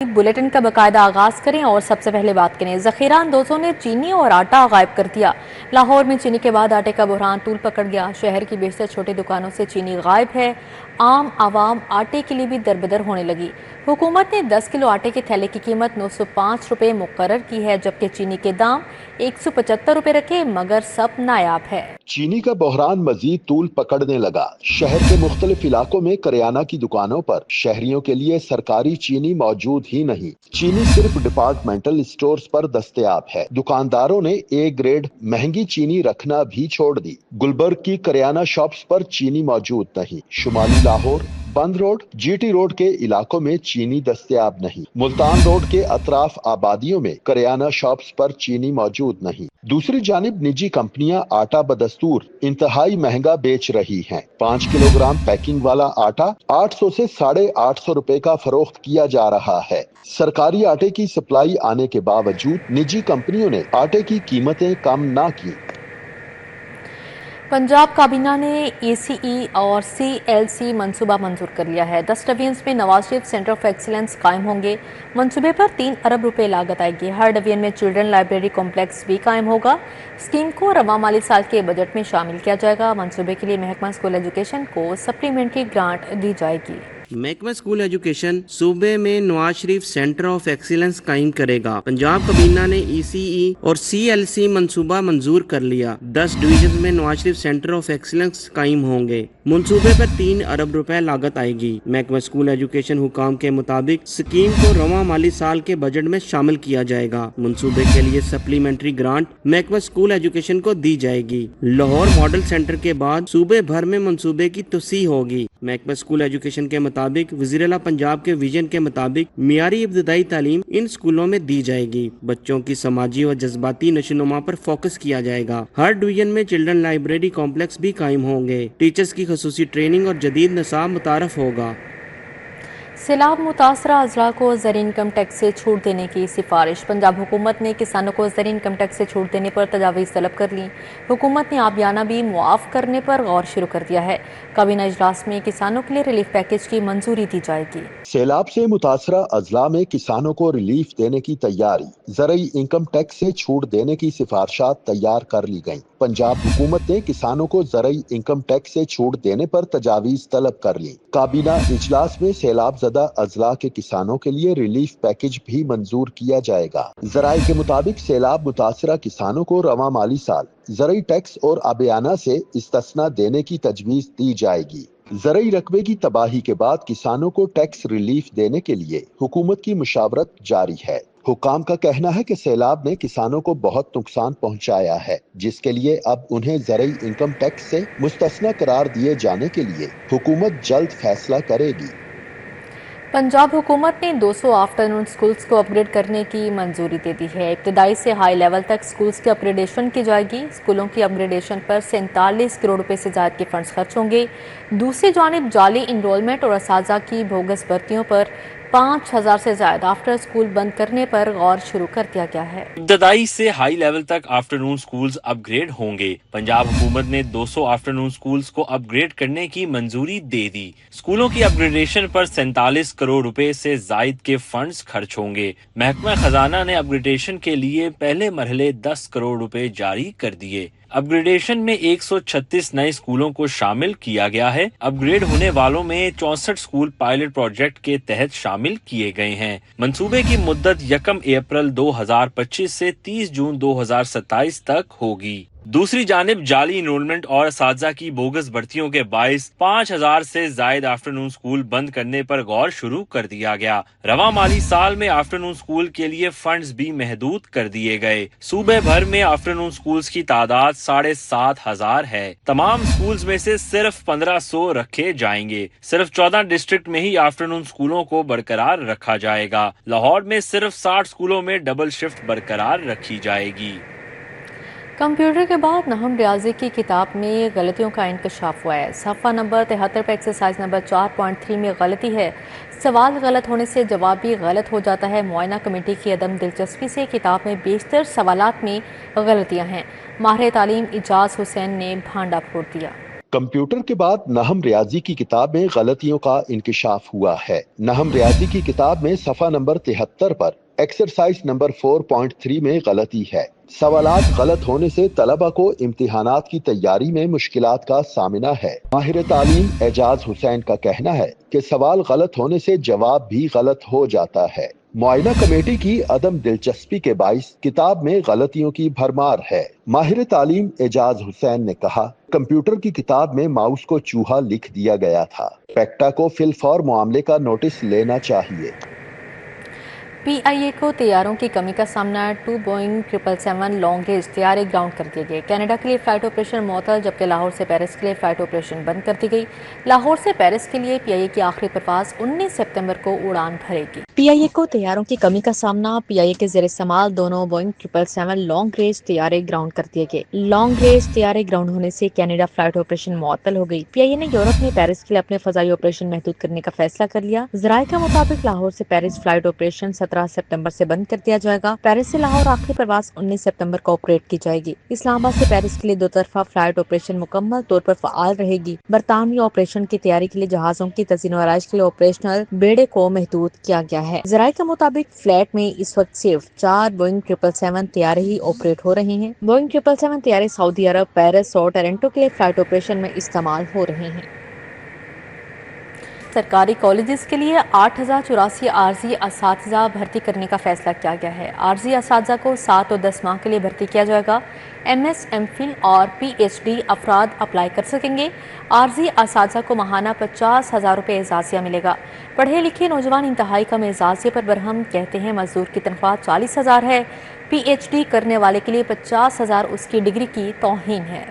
Bulletin का बाकायदा आगाज करें और सबसे पहले बात करें। ज़ख़ीरा अंदोजों ने चीनी और आटा गायब कर दिया। लाहौर में चीनी के बाद आटे का बुरहान तूल पकड़ गया। शहर की बेशतर छोटी दुकानों से चीनी गायब है। आम आवाम आटे के लिए भी दरबदर होने लगी। हुकूमत ने 10 किलो आटे के थैले की कीमत 905 रुपये मुकर्रर की है, जबकि चीनी के दाम 175 रुपये रखे, मगर सब नायाब है। चीनी का बहरान मजीद तूल पकड़ने लगा। शहर के मुख्तलिफ इलाकों में करियाना की दुकानों पर शहरियों के लिए सरकारी चीनी मौजूद ही नहीं। चीनी सिर्फ डिपार्टमेंटल स्टोर्स पर दस्तयाब है। दुकानदारों ने ए ग्रेड महंगी चीनी रखना भी छोड़ दी। गुलबर्ग की करियाना शॉप्स पर चीनी मौजूद नहीं। शुमाली लाहौर, बंद रोड, जीटी रोड के इलाकों में चीनी दस्तयाब नहीं। मुल्तान रोड के अतराफ आबादियों में करियाना शॉप्स पर चीनी मौजूद नहीं। दूसरी जानिब निजी कंपनियां आटा बदस्तूर इंतहाई महंगा बेच रही हैं। 5 किलोग्राम पैकिंग वाला आटा 800 से 850 रुपए का फरोख्त किया जा रहा है। सरकारी आटे की सप्लाई आने के बावजूद निजी कंपनियों ने आटे की कीमतें कम ना की। पंजाब काबीना ने ECE और CLC मंसूबा मंजूर कर लिया है। 10 डिवीजन में Nawaz Sharif centre of excellence कायम होंगे। मंसूबे पर 3 अरब रुपए लागत आएगी। हर डिवीजन में चिल्ड्रन लाइब्रेरी कॉम्प्लेक्स भी कायम होगा। स्कीम को रवा माली साल के बजट में शामिल किया जाएगा। मंसूबे के लिए महकमा स्कूल एजुकेशन को सप्लीमेंट्री ग्रांट दी जाएगी। महकमा स्कूल एजुकेशन सूबे में Nawaz Sharif centre of excellence कायम करेगा। पंजाब काबीना ने ECE और CLC मंसूबा मंजूर कर लिया। 10 डिवीजन में Nawaz Sharif centre of excellence कायम होंगे। मंसूबे पर 3 अरब रुपए लागत आएगी। महकमा स्कूल एजुकेशन हुकाम के मुताबिक स्कीम को रवा माली साल के बजट में शामिल किया जाएगा। मंसूबे के लिए सप्लीमेंट्री ग्रांट महकमा स्कूल एजुकेशन को दी जाएगी। लाहौर मॉडल सेंटर के बाद सूबे भर में मंसूबे की तोसी होगी। महकमा स्कूल एजुकेशन के मुताबिक वज़ीर-ए-आला पंजाब के विजन के मुताबिक मियारी इब्तदाई तालीम इन स्कूलों में दी जाएगी। बच्चों की समाजी और जज्बाती नशोनुमा पर फोकस किया जाएगा। हर डिवीजन में चिल्ड्रन लाइब्रेरी कॉम्प्लेक्स भी कायम होंगे। टीचर्स की खसूसी ट्रेनिंग और जदीद निसाब मुतारफ होगा। सैलाब मुतासरा अजला को ज़र इनकम टैक्स से छूट देने की सिफारिश। पंजाब हुकूमत ने किसानों को ज़र इनकम टैक्स से छूट देने पर तजावीज़ तलब कर ली। हुकूमत ने आबियाना भी मुआफ़ करने पर गौर शुरू कर दिया है। काबीना इजलास में किसानों के लिए रिलीफ पैकेज की मंजूरी दी जाएगी। सैलाब से मुतासरा अजला में किसानों को रिलीफ देने की तैयारी। ज़रई इनकम टैक्स से छूट देने की सिफारिशात तैयार कर ली गयी। पंजाब हुकूमत ने किसानों को ज़रई इनकम टैक्स से छूट देने पर तजावीज़ तलब कर ली। काबीना इजलास में सैलाब ज़दा अजला के किसानों के लिए रिलीफ पैकेज भी मंजूर किया जाएगा। ज़राए के मुताबिक सैलाब मुतासरा किसानों को रवा माली साल ज़रई टैक्स और आबियाना से इस्तिस्ना देने की तजवीज़ दी जाएगी। ज़रई रकबे की तबाही के बाद किसानों को टैक्स रिलीफ देने के लिए हुकूमत की मुशावरत जारी है। हुकाम का कहना है कि सैलाब ने किसानों को बहुत नुकसान पहुंचाया है, जिसके लिए अब उन्हें ज़रई इनकम टैक्स से मुस्तस्ना करार दिए जाने के लिए हुकूमत जल्द फैसला करेगी। पंजाब हुकूमत ने 200 आफ्टरनून स्कूल्स को अपग्रेड करने की मंजूरी दे दी है। इब्तदाई से हाई लेवल तक स्कूल्स की अपग्रेडेशन की जाएगी। स्कूलों की अपग्रेडेशन पर 47 करोड़ रुपए से ज़्यादा के फंड्स खर्च होंगे। दूसरी जानिब जाली इनरोलमेंट और असातिज़ा की बोगस भर्तियों पर 5000 से ज्यादा आफ्टर स्कूल बंद करने पर गौर शुरू कर दिया गया है। इब्तदाई से हाई लेवल तक आफ्टरनून स्कूल्स अपग्रेड होंगे। पंजाब हुकूमत ने 200 आफ्टरनून स्कूल्स को अपग्रेड करने की मंजूरी दे दी। स्कूलों की अपग्रेडेशन पर 47 करोड़ रुपए से जायद के फंड्स खर्च होंगे। महकमा खजाना ने अपग्रेडेशन के लिए पहले मरहले 10 करोड़ रुपए जारी कर दिए। अपग्रेडेशन में 136 नए स्कूलों को शामिल किया गया है। अपग्रेड होने वालों में 64 स्कूल पायलट प्रोजेक्ट के तहत शामिल किए गए हैं। मंसूबे की मुद्दत 1 अप्रैल 2025 से 30 जून 2027 तक होगी। दूसरी जानिब जाली इनरोलमेंट और असातिज़ा की बोगस भर्तियों के बाइस 5000 से जायद आफ्टरनून स्कूल बंद करने पर गौर शुरू कर दिया गया। रवा माली साल में आफ्टरनून स्कूल के लिए फंड्स भी महदूद कर दिए गए। सूबे भर में आफ्टरनून स्कूल्स की तादाद 7500 है। तमाम स्कूल्स में से सिर्फ 1500 रखे जाएंगे। सिर्फ 14 डिस्ट्रिक्ट में ही आफ्टरनून स्कूलों को बरकरार रखा जाएगा। लाहौर में सिर्फ 60 स्कूलों में डबल शिफ्ट बरकरार रखी जाएगी। कंप्यूटर के बाद नहम रियाजी की किताब में गलतियों का इंकशाफ हुआ है। सफ़ा नंबर 73 पर एक्सरसाइज नंबर 4.3 में गलती है। सवाल गलत होने से जवाब भी गलत हो जाता है। मुआयना कमेटी की अदम दिलचस्पी से किताब में बेशतर सवालात में गलतियां हैं। माहिर तालीम इजाज़ हुसैन ने भांडा फोड़ दिया। कंप्यूटर के बाद नहम रियाजी की किताब में गलतियों का इंकशाफ हुआ है। नहम रियाजी की किताब में सफ़ा नंबर 73 पर एक्सरसाइज नंबर 4.3 में गलती है। सवालात गलत होने से तलबा को इम्तिहानात की तैयारी में मुश्किलात का सामना है। माहिर तालीम एजाज हुसैन का कहना है कि सवाल गलत होने से जवाब भी गलत हो जाता है। मुआयना कमेटी की अदम दिलचस्पी के बाइस किताब में गलतियों की भरमार है। माहिर तालीम एजाज हुसैन ने कहा, कंप्यूटर की किताब में माउस को चूहा लिख दिया गया था। पेक्टा को फिलफौर मामले का नोटिस लेना चाहिए। पीआईए को तैयारों की कमी का सामना 2 बोइंग 777 लॉन्ग रेंज तैयारी ग्राउंड कर दिए गए। कनाडा के लिए फ्लाइट ऑपरेशन मुअत्तल, जबकि लाहौर से पेरिस के लिए फ्लाइट ऑपरेशन बंद कर दी गई। लाहौर से पेरिस के लिए पीआईए की आखिरी परवाज 19 सितंबर को उड़ान भरेगी। पीआईए को तैयारों की कमी का सामना, पीआईए के ज़ेर इस्तेमाल दोनों बोइंग 777 लॉन्ग रेंज तैयारे ग्राउंड कर दिए गए। लॉन्ग रेंज तैयारे ग्राउंड होने से कनाडा फ्लाइट ऑपरेशन मुअत्तल हो गई। पीआईए ने यूरोप में पेरिस के लिए अपने फजाई ऑपरेशन महदूद करने का फैसला कर लिया। ज़राए के मुताबिक लाहौर से पेरिस फ्लाइट ऑपरेशन 17 सितंबर से बंद कर दिया जाएगा। पेरिस से लाहौर आखिरी परवाज 19 सितंबर को ऑपरेट की जाएगी। इस्लामाबाद से पेरिस के लिए दो तरफा फ्लाइट ऑपरेशन मुकम्मल तौर पर फ़आल रहेगी। बरतानवी ऑपरेशन की तैयारी के लिए जहाजों की तज़ीन व आराइश के लिए ऑपरेशनल बेड़े को महदूद किया गया है। ज़राए के मुताबिक फ्लैट में इस वक्त सिर्फ 4 बोइंग 777 तैयारे ही ऑपरेट हो रहे हैं। बोइंग 777 तैयारे सऊदी अरब, पेरिस और टोरंटो के लिए फ्लाइट ऑपरेशन में इस्तेमाल हो रहे हैं। सरकारी कॉलेजेस के लिए 8,084 आर्जी असातिज़ा भर्ती करने का फैसला किया गया है। आर्जी असातिज़ा को 7 और 10 माह के लिए भर्ती किया जाएगा। MS, MPhil और PhD अफराद अप्लाई कर सकेंगे। आर्जी असातिज़ा को माहाना 50,000 रुपये एजाज़िया मिलेगा। पढ़े लिखे नौजवान इंतहाई कम एजाज़िये पर बरहम, कहते हैं मजदूर की तनख्वाह 40,000 है। PhD करने वाले के लिए 50,000 उसकी डिग्री की तौहीन है।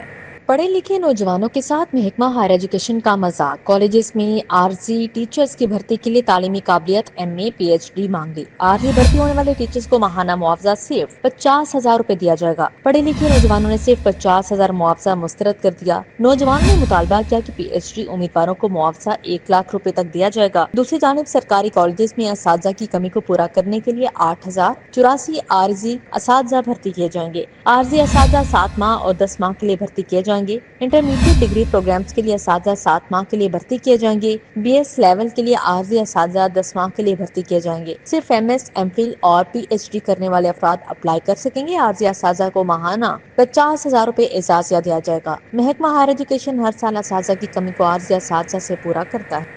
पढ़े लिखे नौजवानों के साथ महकमा हायर एजुकेशन का मजाक। कॉलेजेस में आरजी टीचर्स की भर्ती के लिए तालीमी काबिलियत MA, PhD मांगी। आरजी भर्ती होने वाले टीचर्स को माहाना मुआवजा सिर्फ 50,000 रुपए दिया जाएगा। पढ़े लिखे नौजवानों ने सिर्फ 50,000 मुआवजा मुस्तरद कर दिया। नौजवानों ने मुतालबा किया कि PhD उम्मीदवारों को मुआवजा 1 लाख रुपए तक दिया जाएगा। दूसरी जानिब सरकारी कॉलेजेस में असातिज़ा की कमी को पूरा करने के लिए 8,084 आरजी असातिज़ा भर्ती किए जाएंगे। आरजी असातिज़ा 7 माह और 10 माह के लिए भर्ती किए जाएंगे। इंटरमीडिएट डिग्री प्रोग्राम्स के लिए असातिज़ा 7 माह के लिए भर्ती किए जाएंगे। BS लेवल के लिए आरजी असातिज़ा 10 माह के लिए भर्ती किए जाएंगे। सिर्फ MS, MPhil और PhD करने वाले अफराद अप्लाई कर सकेंगे। आरजी असातिज़ा को माहाना 50,000 रुपए एजाज़िया दिया जाएगा। महकमा हायर एजुकेशन हर साल असातिज़ा की कमी को आरजी असातिज़ा से पूरा करता है।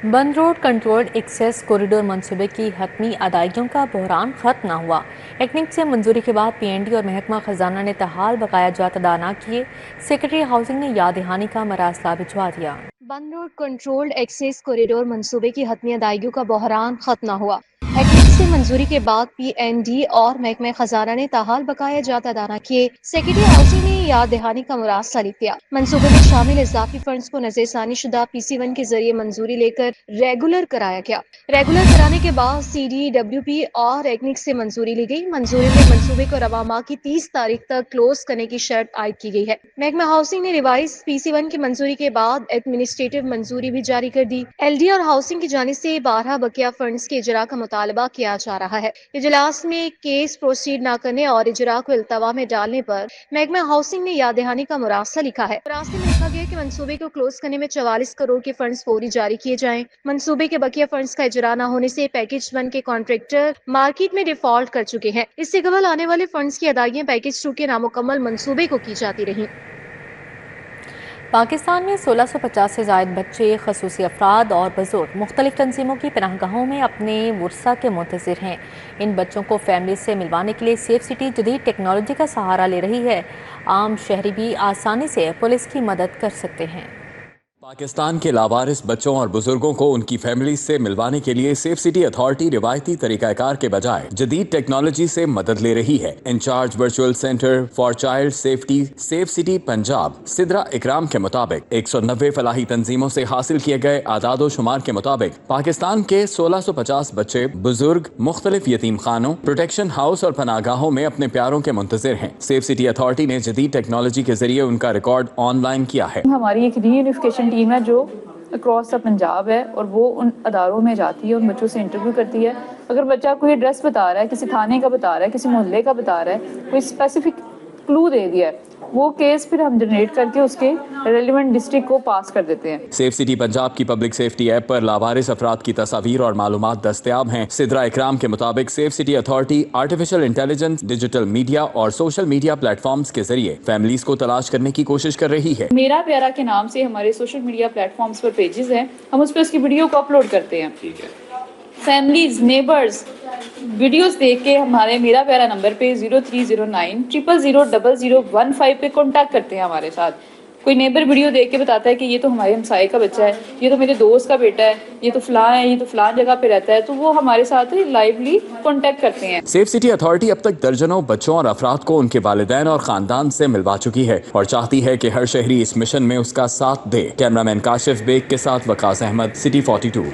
बंद रोड कंट्रोल्ड एक्सेस कॉरिडोर मंसूबे की हतमी अदायगियों का बहरान खत्म न हुआ। एक्निक से मंजूरी के बाद PND और महकमा खजाना ने तहाल बकाया जात अदा न किए। सेक्रेटरी हाउसिंग ने याद दहानी का मरासला भिजवा दिया। बंद रोड कंट्रोल्ड एक्सेस कॉरिडोर मंसूबे की हतमी अदायगियों का बहरान खत्म न हुआ। एक्निक से मंजूरी के बाद PND और महकमा खजाना ने तहाल बकाया जात अदा न किए। सेक्रेटरी हाउसिंग ने याद दहानी का मुरासला लिख दिया। मंसूबे में शामिल इजाफी फंड्स को नज़रसानी शुदा PC1 के जरिए मंजूरी लेकर रेगुलर कराया गया। रेगुलर कराने के बाद CDWP और एक्निक से मंजूरी ली गई। मंजूरी में मंसूबे को रवा माह की 30 तारीख तक क्लोज करने की शर्त आयद की गई है। महकमा हाउसिंग ने रिवाइज PC1 की मंजूरी के बाद एडमिनिस्ट्रेटिव मंजूरी भी जारी कर दी। LD और हाउसिंग की जानिब से 12 बकिया फंड्स के इजरा का मुतालबा किया जा रहा है। इजलास में केस प्रोसीड न करने और इजरा को इल्तवा में डालने पर महकमा हाउसिंग ने याद दहानी का मुरासला लिखा है। मुरासले में लिखा गया कि मंसूबे को क्लोज करने में 44 करोड़ के फंड्स फौरी जारी किए जाएं। मंसूबे के बकिया फंड्स का इजरा न होने से पैकेज 1 के कॉन्ट्रैक्टर मार्केट में डिफॉल्ट कर चुके हैं। इससे कबल आने वाले फंड्स की अदायगियां पैकेज 2 के नामुकम्मल मंसूबे को की जाती रहीं। पाकिस्तान में 1650 से ज़ायद बच्चे, ख़ुसूसी अफराद और बुज़ुर्ग मुख्तलिफ तंजीमों की पनाहगाहों में अपने वुरसा के मुंतज़िर हैं। इन बच्चों को फैमिली से मिलवाने के लिए सेफ सिटी जदीद टेक्नोलॉजी का सहारा ले रही है। आम शहरी भी आसानी से पुलिस की मदद कर सकते हैं। पाकिस्तान के लावारिस बच्चों और बुजुर्गों को उनकी फैमिली से मिलवाने के लिए सेफ सिटी अथॉरिटी रिवायती तरीकाकार के बजाय जदीद टेक्नोलॉजी से मदद ले रही है। Incharge virtual centre for child safety safe city Punjab Sidra Ikram के मुताबिक 190 फलाही तंजीमों से हासिल किए गए आदादो शुमार के मुताबिक पाकिस्तान के 1650 बच्चे बुजुर्ग मुख्तलिफ यतीम खानों, प्रोटेक्शन हाउस और पनागाहों में अपने प्यारों के मुंतजिर हैं। सेफ सिटी अथॉरिटी ने जदीद टेक्नोलॉजी के जरिए उनका रिकॉर्ड ऑनलाइन किया है। हमारी एक रीयूनिफिकेशन टीम है जो अक्रॉस द पंजाब है और वो उन अदारों में जाती है, उन बच्चों से इंटरव्यू करती है। अगर बच्चा कोई एड्रेस बता रहा है, किसी थाने का बता रहा है, किसी मोहल्ले का बता रहा है, कोई स्पेसिफिक क्लू दे दिया है, وہ کیس پھر ہم جنریٹ کر کے اس کے ریلیونٹ ڈسٹرکٹ کو پاس کر دیتے ہیں. سیف سٹی پنجاب کی پبلک سیفٹی ایپ پر لاوارث افراد کی تصاویر اور معلومات دستیاب ہیں. سدرا اکرام کے مطابق safe city authority artificial intelligence, digital media اور سوشل میڈیا پلیٹ فارمز کے ذریعے فیملیز کو تلاش کرنے کی کوشش کر رہی ہے. میرا پیارا کے نام سے ہمارے سوشل میڈیا پلیٹ فارمز پر پیجز ہیں، ہم اس پہ اس کی ویڈیو کو اپلوڈ کرتے ہیں. فیملیز، نیبرز ویڈیوز دیکھ کے ہمارے میرا پیارا نمبر پہ 0309000015 پہ کانٹیکٹ کرتے ہیں ہمارے ساتھ. کوئی نیبر ویڈیو دیکھ کے بتاتا ہے کہ یہ تو ہمارے ہمسائے کا بچہ ہے، یہ تو میرے دوست کا بیٹا ہے، یہ تو فلاں ہے، یہ تو فلاں جگہ پہ رہتا ہے، تو وہ ہمارے ساتھ لائیولی کانٹیکٹ کرتے ہیں. سیف سٹی اتھارٹی اب تک درجنوں بچوں اور افراد کو ان کے والدین اور خاندان سے ملوا چکی ہے اور چاہتی ہے کہ ہر شہری اس مشن میں اس کا ساتھ دے. کیمرہ مین کاشف بیگ کے ساتھ وقاص احمد، سٹی 42.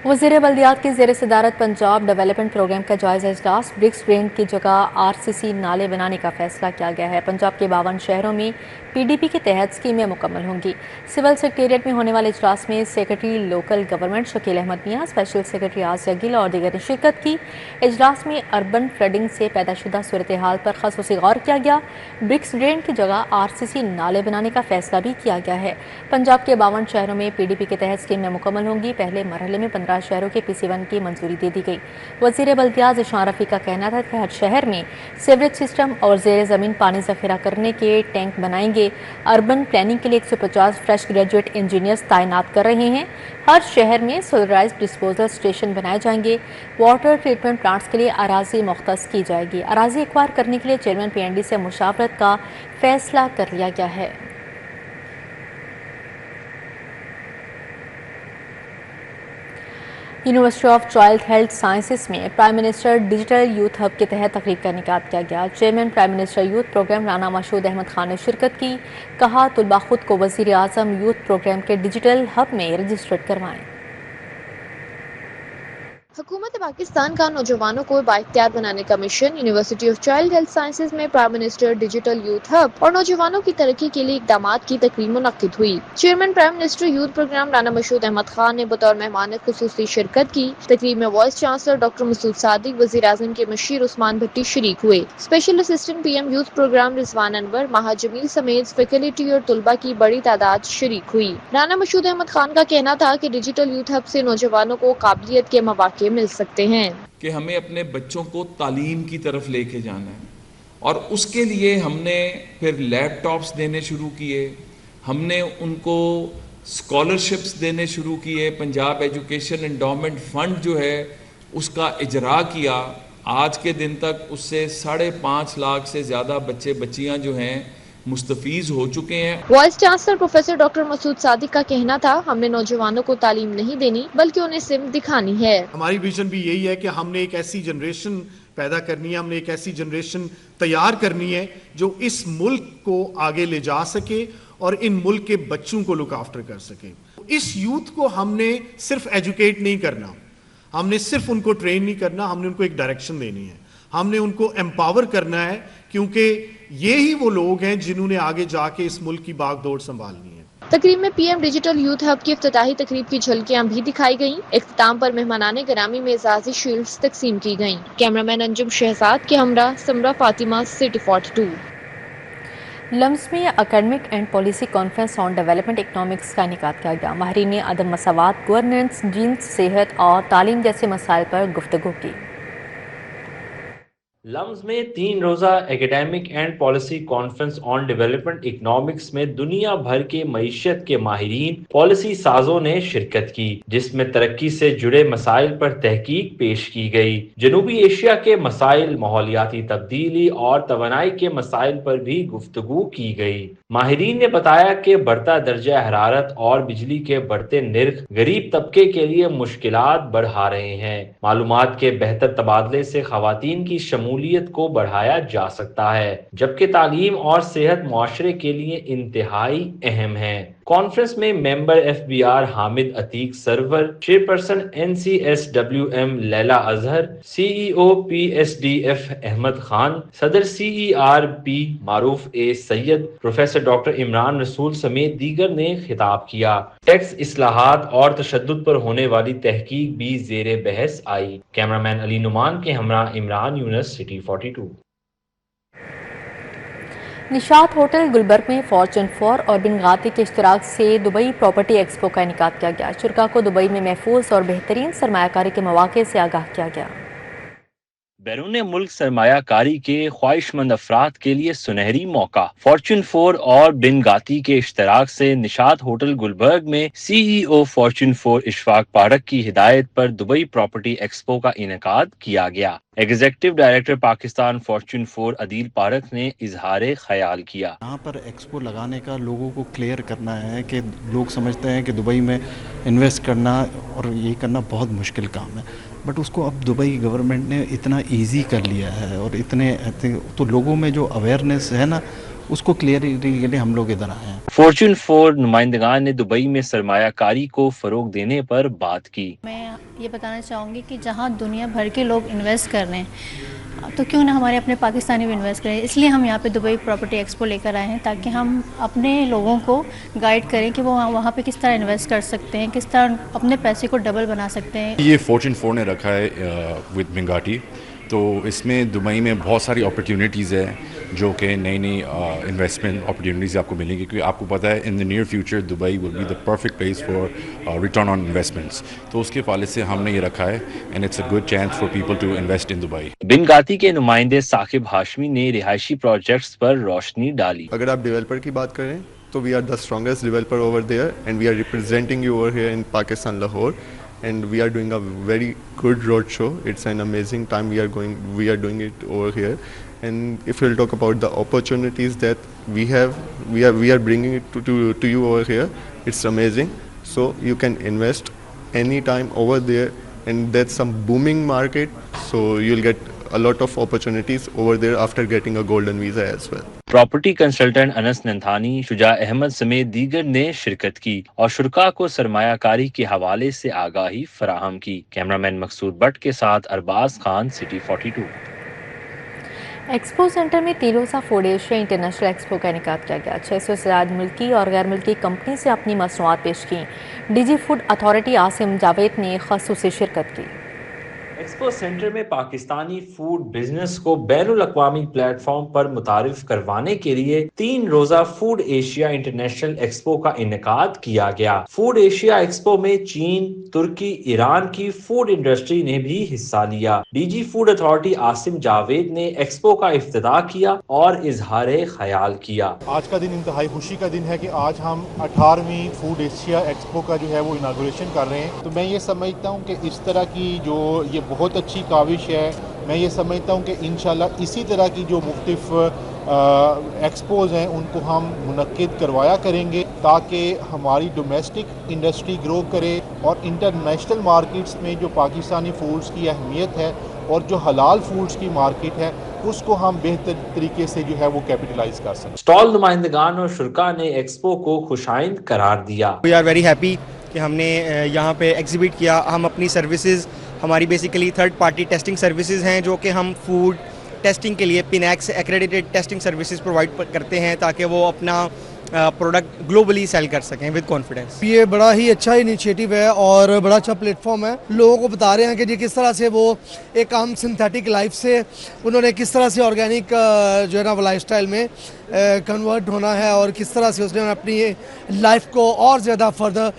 وزیر بلدیات کی زیر صدارت پنجاب ڈیولپمنٹ پروگرام کا جائزہ اجلاس. برکس ڈرین کی جگہ RCC نالے بنانے کا فیصلہ کیا گیا ہے. پنجاب کے 52 شہروں میں PDP کے تحت اسکیمیں مکمل ہوں گی. سول سیکریٹریٹ میں ہونے والے اجلاس میں secretary local government Shakeel Ahmed Mian, special secretary Asiya گل اور دیگر نے شرکت کی. اجلاس میں اربن فلڈنگ سے پیدا شدہ صورتحال پر خصوصی غور کیا گیا. برکس ڈرین کی جگہ RCC نالے بنانے کا فیصلہ بھی کیا گیا ہے. پنجاب کے 52 شہروں میں PDP کے تحت اسکیمیں مکمل ہوں گی. پہلے مرحلے میں 15 شہروں کے PC1 کی منظوری دے دی گئی. وزیر بلدیات ذیشان رفیع کا کہنا تھا کہ ہر شہر میں سیوریج سسٹم اور زیر زمین پانی ذخیرہ کرنے کے ٹینک بنائیں گے. اربن پلاننگ کے لیے 150 فریش گریجویٹ انجینئرز تعینات کر رہے ہیں. ہر شہر میں سولرائزڈ ڈسپوزل اسٹیشن بنائے جائیں گے. واٹر ٹریٹمنٹ پلانٹس کے لیے اراضی مختص کی جائے گی. اراضی ایکوائر کرنے کے لیے چیئرمین PND سے مشاورت کا فیصلہ کر لیا گیا ہے. University of child health sciences میں prime minister digital youth hub کے تحت تقریب کا انعقاد کیا گیا. Chairman prime minister youth program Rana Mashhood Ahmad Khan نے شرکت کی. کہا طلباء خود کو وزیر اعظم یوتھ پروگرام کے ڈیجیٹل ہب میں رجسٹرڈ کروائیں. حکومت پاکستان کا نوجوانوں کو بااختیار بنانے کا mission university of child health sciences میں prime minister digital youth hub اور نوجوانوں کی ترقی کے لیے اقدامات کی تقریب منعقد ہوئی. Chairman prime minister youth program Rana Mashhood Ahmad Khan نے بطور مہمان خصوصی شرکت کی. تقریب میں vice chancellor doctor Masood Sadiq, وزیر اعظم کے مشیر عثمان بھٹی شریک ہوئے. Special assistant PM youth program Rizwan Anwar, Maha Jamil سمیت فیکلٹی اور طلباء کی بڑی تعداد شریک ہوئی. رانا مشہود احمد خان کا کہنا تھا کہ ڈیجیٹل یوتھ ہب سے نوجوانوں کو قابلیت کے مواقع مل سکتے ہیں کہ ہمیں اپنے بچوں کو تعلیم کی طرف لے کے جانا ہے اور اس کے لیے ہم نے پھر لیپ ٹاپس دینے شروع کیے، ہم نے ان کو اسکالرشپس دینے شروع کیے. پنجاب ایجوکیشن انڈومنٹ فنڈ جو ہے اس کا اجرا کیا. آج کے دن تک اس سے 5.5 لاکھ سے زیادہ بچے بچیاں جو ہیں مستفیض ہو چکے ہیں. Vice chancellor professor doctor Masood صادق کا کہنا تھا ہم نے نوجوانوں کو تعلیم نہیں دینی بلکہ انہیں سمت دکھانی ہے. ہماری ویژن بھی یہی ہے کہ ہم نے ایک ایسی جنریشن پیدا کرنی ہے، ہم نے ایک ایسی جنریشن تیار کرنی ہے جو اس ملک کو آگے لے جا سکے اور ان ملک کے بچوں کو لک آفٹر کر سکے. اس یوتھ کو ہم نے صرف ایجوکیٹ نہیں کرنا، ہم نے صرف ان کو ٹرین نہیں کرنا، ہم نے ان کو ایک ڈائریکشن دینی ہے، ہم نے ان کو امپاور کرنا ہے کیونکہ یہی وہ لوگ ہیں جنہوں نے آگے جا کے اس ملک کی باغ دوڑ سنبھالنی ہے. تقریب میں PM ڈیجیٹل یوتھ ہب کی افتتاحی تقریب کی جھلکیاں بھی دکھائی گئیں. اختتام پر مہمانان گرامی میں اعزازی شیلڈز تقسیم کی گئیں. کیمرامین انجم شہزاد کے ہمراہ سمرہ فاطمہ، سٹی 42. لمس میں academic and policy conference on development economics کا انعقاد کیا گیا. ماہرین نے عدم مساوات، گورننس، جنس، صحت اور تعلیم جیسے مسائل پر گفتگو کی. لمز میں 3 روزہ academic and policy conference on development economics میں دنیا بھر کے معیشت کے ماہرین، پالیسی سازوں نے شرکت کی، جس میں ترقی سے جڑے مسائل پر تحقیق پیش کی گئی. جنوبی ایشیا کے مسائل، ماحولیاتی تبدیلی اور توانائی کے مسائل پر بھی گفتگو کی گئی. ماہرین نے بتایا کہ بڑھتا درجہ حرارت اور بجلی کے بڑھتے نرخ غریب طبقے کے لیے مشکلات بڑھا رہے ہیں. معلومات کے بہتر تبادلے سے خواتین کی شمولیت کو بڑھایا جا سکتا ہے، جبکہ تعلیم اور صحت معاشرے کے لیے انتہائی اہم ہے. کانفرنس میں ممبر FBR حامد عتیق سرور، چیئرپرسن NCSWM لیلا اظہر، CEO PSDF احمد خان، صدر CERP معروف سید، پروفیسر ڈاکٹر عمران رسول سمیت دیگر نے خطاب کیا. ٹیکس اصلاحات اور تشدد پر ہونے والی تحقیق بھی زیر بحث آئی. کیمرامین علی نعمان کے ہمراہ عمران یونس، سٹی 42. निशात होटल गुलबर्ग में फॉर्चून 4 और बिन गाती के इश्तराक से दुबई प्रॉपर्टी एक्सपो का इनेकाद किया गया। शुरका को दुबई में महफूज और बेहतरीन सरमायाकारी के मौके से आगाह किया गया। बैरून मुल्क सरमायाकारी के ख्वाहिशमंद अफराद के लिए सुनहरी मौका। फॉर्चून 4 और बिन गाती के इश्तराक से निशात होटल गुलबर्ग में CEO फॉर्चून 4 इशफाक पारक की हिदायत पर दुबई प्रॉपर्टी एक्सपो का इनेकाद किया गया। Executive director Pakistan Fortune 4 Adeel park ने इजहार ख्याल किया। यहाँ पर एक्सपो लगाने का लोगों को क्लियर करना है कि लोग समझते हैं कि दुबई में इन्वेस्ट करना और ये करना बहुत मुश्किल काम है, बट उसको अब दुबई गवर्नमेंट ने इतना इजी कर लिया है और इतने तो लोगों में जो अवेयरनेस है ना, उसको क्लियर के लिए हम लोग इधर आए हैं। फॉर्चून 4 नुमाइंदगान ने दुबई में सरमायाकारी को फरोग देने पर बात की। मैं ये बताना चाहूँगी कि जहाँ दुनिया भर के लोग इन्वेस्ट कर रहे हैं तो क्यों ना हमारे अपने पाकिस्तानी भी इन्वेस्ट करें। इसलिए हम यहाँ पे दुबई प्रॉपर्टी एक्सपो लेकर आए हैं ताकि हम अपने लोगों को गाइड करें कि वो वहाँ पे किस तरह इन्वेस्ट कर सकते हैं, किस तरह अपने पैसे को डबल बना सकते हैं। ये फॉर्चून 4 ने रखा है विद बिंगाटी, तो इसमें दुबई में बहुत सारी अपॉर्चुनिटीज़ है जो कि नई नई इन्वेस्टमेंट अपॉर्चुनिटीज़ आपको मिलेंगी, क्योंकि आपको पता है in the near future Dubai will be the perfect place for return on investments. तो उसके हवाले से हमने ये रखा है and it's a good chance for people to invest in Dubai. बिन गाती के नुमाइंदे साकिब हाशमी ने रिहायशी प्रोजेक्ट्स पर रोशनी डाली। अगर आप डेवलपर की बात करें तो we are the strongest developer over there and we are representing you over here in Pakistan Lahore and we are doing a very good road show. It's an amazing time we are doing it over here. And if you'll talk about the opportunities that we are bringing it to you over here, it's amazing. So you can invest anytime over there, and that's some booming market. So you'll get a lot of opportunities over there after getting a golden visa as well. Property consultant Anas Nanthani, Shuja Ahmad समेत दीगर ने शिरकत की और शुरका को सरमायाकारी के हवाले से आगाही फराहम की। कैमरामैन मकसूद बट के साथ Arbaz Khan, city 42। Expo centre में 3 रोज़ा फूड एशिया इंटरनेशनल एक्सपो का इनेकाद किया गया। 600 से ज़्यादा मुल्की और गैर मुल्की कंपनी से अपनी मसनूआत पेश की। DG food authority Asim Javed ने ख़ुसूसी शिरकत की। एक्सपो सेंटर में पाकिस्तानी फूड बिजनेस को बैनुल अक़वामी प्लेटफॉर्म पर मुतारिफ करवाने के लिए 3 रोज़ा फूड एशिया इंटरनेशनल एक्सपो का इनेकाद किया गया। फूड एशिया एक्सपो में चीन, तुर्की, ईरान की फूड इंडस्ट्री ने भी हिस्सा लिया। DG food authority Asim Javed ने एक्सपो का इफ्तिताह किया और इजहार ख्याल किया। आज का दिन इंतहाई खुशी का दिन है कि आज हम 18वीं फूड एशिया एक्सपो का जो है वो इनागुरेशन कर रहे हैं। तो मैं ये समझता हूँ कि इस तरह की जो ये बहुत अच्छी काविश है। मैं ये समझता हूँ कि इंशाल्लाह इसी तरह की जो मुख्तलिफ एक्सपोज हैं उनको हम मुनक्किद करवाया करेंगे ताकि हमारी डोमेस्टिक इंडस्ट्री ग्रो करे और इंटरनेशनल मार्केट्स में जो पाकिस्तानी फूड्स की अहमियत है और जो हलाल फूड्स की मार्केट है उसको हम बेहतर तरीके से जो है वो कैपिटलाइज कर सकें। स्टॉल नुमाइंदगान और शुरका ने एक्सपो को खुशाइंद करार दिया। वी आर वेरी हैप्पी कि हमने यहाँ पे एग्जिबिट किया। हम अपनी सर्विसेज, हमारी basically third party testing services हैं जो कि हम फूड टेस्टिंग के लिए पिनैक्स एक्रेडिटेड टेस्टिंग सर्विसेज प्रोवाइड करते हैं ताकि वो अपना प्रोडक्ट ग्लोबली सेल कर सकें विद कॉन्फिडेंस। ये बड़ा ही अच्छा इनिशिएटिव है और बड़ा अच्छा प्लेटफॉर्म है। लोगों को बता रहे हैं कि किस तरह से वो एक आम सिंथेटिक लाइफ से उन्होंने किस तरह से ऑर्गेनिक जो है ना वो लाइफस्टाइल में कन्वर्ट होना है और किस तरह से उसने अपनी लाइफ को और ज़्यादा फर्दर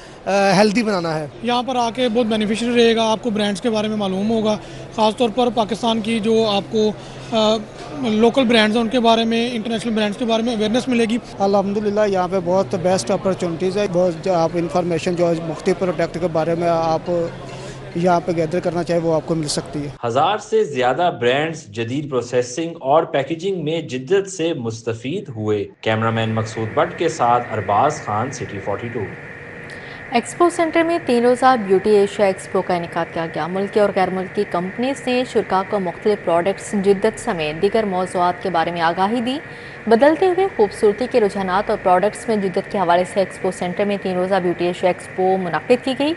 हेल्दी बनाना है। यहाँ पर आके बहुत बेनिफिशियल रहेगा। आपको ब्रांड्स के बारे में मालूम होगा, ख़ासतौर पर पाकिस्तान की जो आपको लोकल ब्रांड्स हैं उनके बारे में, इंटरनेशनल ब्रांड्स के बारे में अवेयरनेस मिलेगी। अल्हम्दुलिल्लाह यहाँ पे बहुत बेस्ट अपॉर्चुनिटीज़ है। बहुत आप इंफॉर्मेशन जो मुख्तलिफ प्रोडक्ट के बारे में आप यहाँ पे गैदर करना चाहे वो आपको मिल सकती है। 1000 से ज्यादा ब्रांड्स जदीद प्रोसेसिंग और पैकेजिंग में जिद्दत से मुस्तफीद हुए। कैमरामैन मकसूद बट के साथ Arbaz Khan, city 42। Expo centre में 3 रोज़ा ब्यूटी एशिया एक्सपो का इनेकाद किया गया। मुल्की और गैर मुल्की कंपनीज ने शुरका को मुख्तलिफ प्रोडक्ट्स, जिद्दत समेत दीगर मौज़ूआत के बारे में आगाही दी। बदलते हुए खूबसूरती के रुझानात और प्रोडक्ट्स में जिद्दत के हवाले से एक्सपो सेंटर में 3 रोज़ा ब्यूटी एशिया एक्सपो मुनक्किद की गई।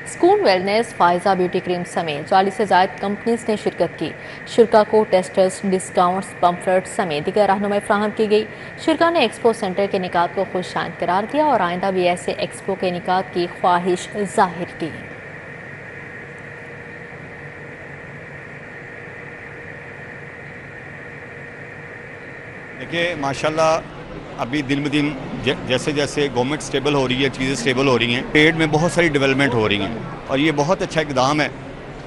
स्कून वेलनेस, फायजा ब्यूटी क्रीम समेत 40 से ज़ायद कंपनीज ने शिरकत की। शुरका को टेस्टर्स, डिस्काउंट्स, पम्फलेट्स समेत दीगर रहनुमाई फ्राहम की गई। शुरका ने एक्सपो सेंटर के इनेकाद को खुशाइंद करार दिया और आइंदा भी ऐसे एक्सपो के इनेकाद की ख्वाहिश जाहिर की। دیکھیے ماشاءاللہ ابھی دن بدن جیسے جیسے گورنمنٹ سٹیبل ہو رہی ہے، چیزیں سٹیبل ہو رہی ہیں، ٹریڈ میں بہت ساری ڈیولپمنٹ ہو رہی ہیں اور یہ بہت اچھا اقدام ہے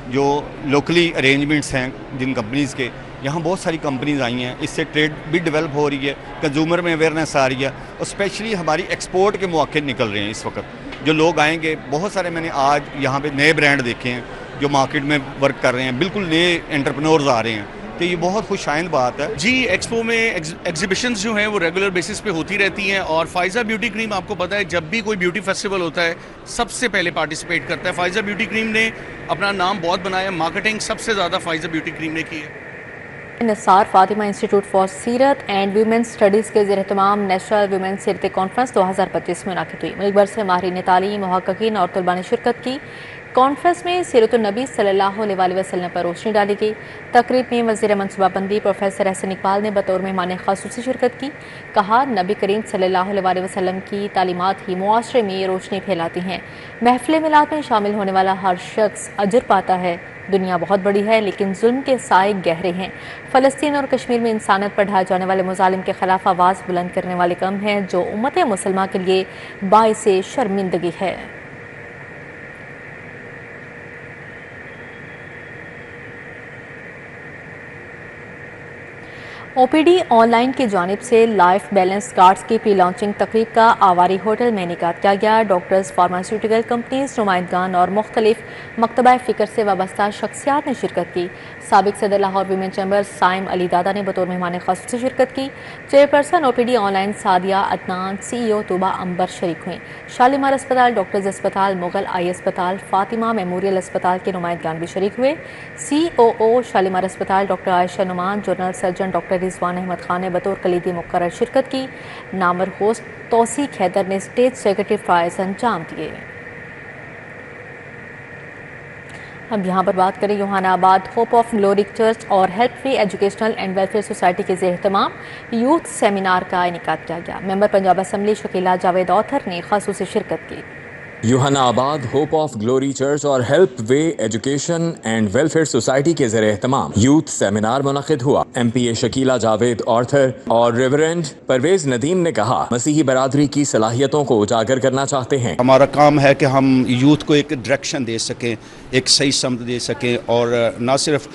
جو لوکلی ارینجمنٹس ہیں جن کمپنیز کے، یہاں بہت ساری کمپنیز آئی ہیں، اس سے ٹریڈ بھی ڈیولپ ہو رہی ہے، کنزیومر میں اویئرنیس آ رہی ہے اور اسپیشلی ہماری ایکسپورٹ کے مواقع نکل رہے ہیں اس وقت. جو لوگ آئیں گے، بہت سارے میں نے آج یہاں پہ نئے برانڈ دیکھے ہیں جو مارکیٹ میں ورک کر رہے ہیں، بالکل نئے انٹرپرینورز آ رہے ہیں، تو یہ بہت خوش آئند بات ہے. جی ایکسپو میں ایگزیبیشنز جو ہیں وہ ریگولر بیسس پہ ہوتی رہتی ہیں اور فائزہ بیوٹی کریم آپ کو پتہ ہے جب بھی کوئی بیوٹی فیسٹیول ہوتا ہے سب سے پہلے پارٹیسپیٹ کرتا ہے. فائزہ بیوٹی کریم نے اپنا نام بہت بنایا، مارکیٹنگ سب سے زیادہ فائزہ بیوٹی کریم نے کی ہے. نثار فاطمہ انسٹیٹیوٹ فار سیرت اینڈ ویمن اسٹڈیز کے زیر اہتمام نیشنل ویمن سیرت کانفرنس 2025 میں منعقد ہوئی. ملک بھر سے ماہرین تعلیم، محققین اور طلباء نے شرکت کی. کانفرنس میں سیرت النبی صلی اللہ علیہ وسلم پر روشنی ڈالی گئی. تقریب میں وزیر منصوبہ بندی پروفیسر احسن اقبال نے بطور مہمان خصوصی شرکت کی. کہا نبی کریم صلی اللہ علیہ وسلم کی تعلیمات ہی معاشرے میں روشنی پھیلاتی ہیں. محفل میلاد میں شامل ہونے والا ہر شخص اجر پاتا ہے. دنیا بہت بڑی ہے لیکن ظلم کے سائے گہرے ہیں. فلسطین اور کشمیر میں انسانیت پر ڈھائے جانے والے مظالم کے خلاف آواز بلند کرنے والے کم ہیں جو امت مسلمہ کے لیے باعث شرمندگی ہے. او پی ڈی آن لائن کی جانب سے لائف بیلنس کارڈز کی پری لانچنگ تقریب کا آواری ہوٹل میں انعقاد کیا گیا. ڈاکٹرز، فارماسیوٹیکل کمپنیز، نمائندگان اور مختلف مکتبہ فکر سے وابستہ شخصیات نے شرکت کی. سابق صدر لاہور ویمن چیمبر سائم علی دادا نے بطور مہمان خصوصی شرکت کی. Chairperson O P D online Sadia Adnan, C E O Tooba Ambar شریک ہوئیں. شالیمار اسپتال، ڈاکٹرز اسپتال، مغل آئی اسپتال، فاطمہ میموریل اسپتال کے نمائندگان بھی شریک ہوئے. سی او او شالیمار اسپتال ڈاکٹر عائشہ Noman, general surgeon doctor Rizwan Ahmed Khan نے بطور کلیدی مقرر شرکت کی. نامور ہوسٹ توثیق حیدر نے اسٹیج سیکرٹری فرائض انجام دیے. اب یہاں پر بات کریں یوحنا آباد ہوپ آف گلوری چرچ اور help way educational and welfare society کے زیر اہتمام یوتھ سیمینار کا انعقاد کیا گیا. ممبر پنجاب اسمبلی شکیلہ جاوید اوتھر نے خصوصی شرکت کی. یوحنا آباد ہوپ آف گلوری چرچ اور help way education and welfare society کے زیر اہتمام یوتھ سیمینار منعقد ہوا. ایم پی اے شکیلہ جاوید آرتھر اور ریورنڈ پرویز ندیم نے کہا مسیحی برادری کی صلاحیتوں کو اجاگر کرنا چاہتے ہیں. ہمارا کام ہے کہ ہم یوتھ کو ایک ڈائریکشن دے سکیں، ایک صحیح سمت دے سکیں اور نہ صرف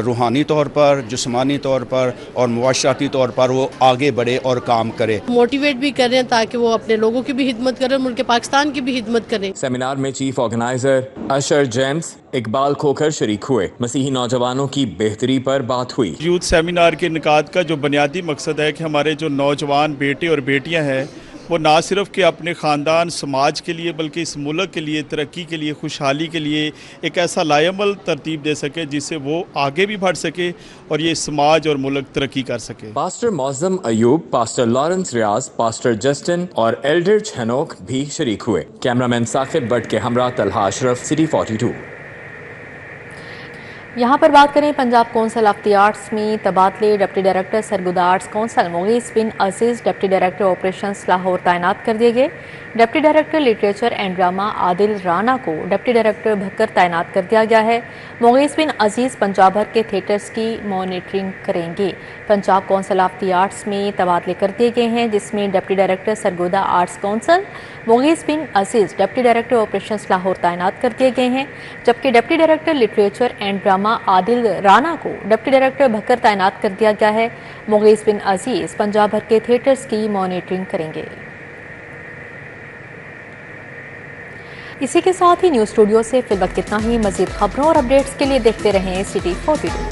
روحانی طور پر، جسمانی طور پر اور معاشرتی طور پر وہ آگے بڑھے اور کام کرے. موٹیویٹ بھی کر رہے ہیں تاکہ وہ اپنے لوگوں کی بھی خدمت کریں، ملک پاکستان کی بھی خدمت کریں. سیمینار میں chief organiser Ashar James Iqbal Khokhar شریک ہوئے. مسیحی نوجوانوں کی بہتری پر بات ہوئی. یوتھ سیمینار کے انعقاد کا جو بنیادی مقصد ہے کہ ہمارے جو نوجوان بیٹے اور بیٹیاں ہیں وہ نہ صرف کہ اپنے خاندان سماج کے لیے بلکہ اس ملک کے لیے ترقی کے لیے، خوشحالی کے لیے ایک ایسا لائعمل ترتیب دے سکے جس سے وہ آگے بھی بڑھ سکے اور یہ سماج اور ملک ترقی کر سکے. پاسٹر معظم ایوب، پاسٹر لارنس ریاض، پاسٹر جسٹن اور ایلڈر چھنوک بھی شریک ہوئے. کیمرامین ثاقب بٹ کے ہمراہ طلحہ اشرف، سٹی 42. یہاں پر بات کریں Punjab council of the arts میں تبادلے. Deputy director Sargodha arts council Mughees bin Aziz deputy director operations Lahore تعینات کر دیے گئے. Deputy director literature and drama Adil Rana کو ڈپٹی ڈائریکٹر بھکر تعینات کر دیا گیا ہے. مغیث بن عزیز پنجاب بھر کے تھیٹرز کی مانیٹرنگ کریں گے. Punjab council of the arts میں تبادلے کر دیے گئے ہیں جس میں deputy director Sargodha arts council Mughees bin Aziz deputy director operations Lahore تعینات کر دیے گئے ہیں، جبکہ deputy director literature and drama Adil Rana کو ڈپٹی ڈائریکٹر بھکر تعینات کر دیا گیا ہے. مغیث بن عزیز پنجاب بھر کے تھیٹرز کی مانیٹرنگ کریں گے. اسی کے ساتھ ہی نیوز اسٹوڈیو سے فی الوقت اتنا ہی. مزید خبروں اور اپڈیٹس کے لیے دیکھتے رہیں سٹی 42.